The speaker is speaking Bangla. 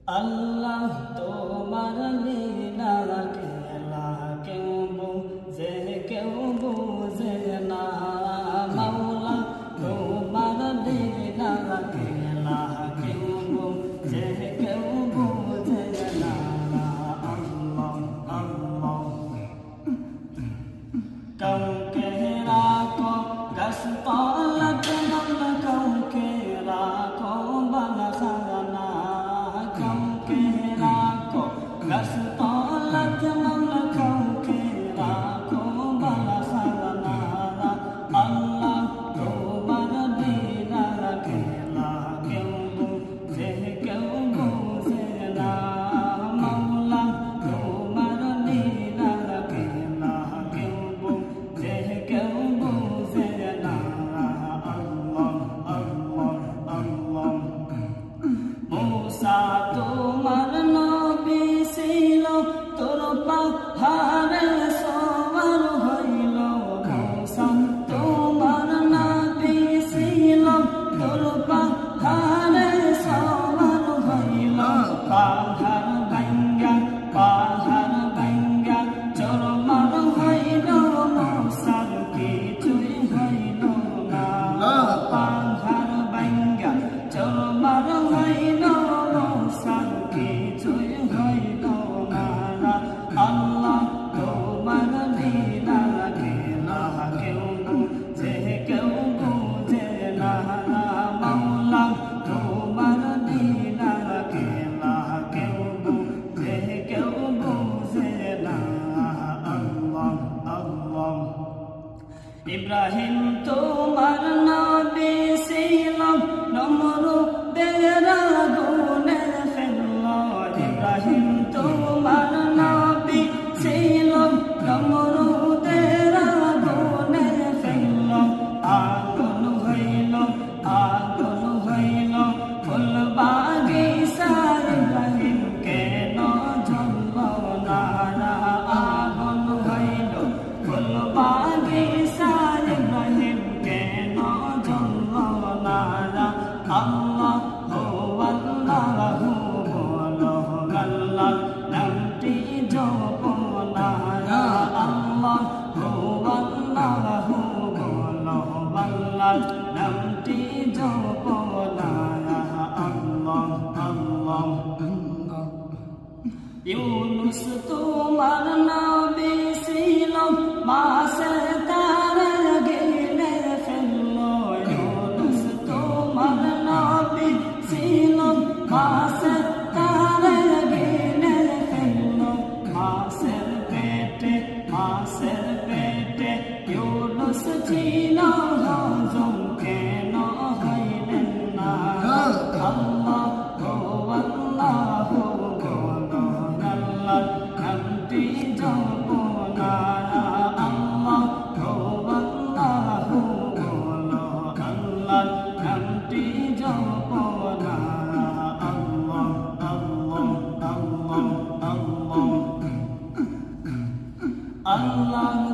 আল্লাহ তোমার লীলা খেলা কেউ বুঝে কেউ বুঝে না। মাওলা তোমার লীলা খেলা কেউ বুঝে কেউ বুঝে না। আল্লাহ আল্লাহ কাউকে রাখো গাছতলাতে মাওলা, কাউকে রাখো বালাখানা, কাউকে রাখো গাছতলাতে মাওলা, কাউকে রাখো বালাখানা। আল্লাহ তোমার লীলা খেলা কেউ বুঝে কেউ বুঝে না। মাওলা তোমার লীলা খেলা কেউ বুঝে কেউ বুঝে না। আল্লাহ আল্লাহ আল্লাহ মূসা তোমার নবী ছিল, তোর পাহাড়ে সওয়ার হইল। মূসা তোমার নবী ছিল, তোর পাহাড়ে সওয়ার হইল। পাহাড় ভাঙ্গা চরমার হইল, মূসার কিছুই হইল না। পাহাড় ভাঙ্গা চরমার হইল, মূসার কিছুই হইল না। আল্লাহ তোমার লীলা খেলা কেউ বুঝে কেউ বুঝে না। মাওলা তোমার লীলা খেলা কেউ বুঝে কেউ বুঝে না। আল্লাহ আল্লাহ ইব্রাহিম তোমার নবী ছিল, নমরুদের আগুনে ফেলল। ইব্রাহিম তোমার নবী ছিল, নমরুদের আগুনে ফেলল। আগুন হইল ফুল বাগিচা, ইব্রাহিম কেন জ্বলল না। আগুন হইল ফুল বাগিচা, ইব্রাহিম কেন জ্বলল না। আল্লাহ হো আল্লাহ বলো আল্লাহ নামটি জপনা। আল্লাহ হো আল্লাহ বলো আল্লাহ নামটি জপনা। আল্লাহ আল্লাহ ইউনুস তোমার নবী ছিল, মাছে তারা গিলে ফেলল। ইউনুস তোমার নবী ছিল, মাছে তারা গিলে ফেলল। মাছের পেটে ইউনুস ছিল, হজম কেন হইলেন না। আল্লাহ ও আল্লাহ বলো আল্লাহ নামটি জপনা। আল্লাহ ও আল্লাহ বলো আল্লাহ নামটি জপনা। আল্লাহ আল্লাহ আল্লাহ আল্লাহ আল্লাহ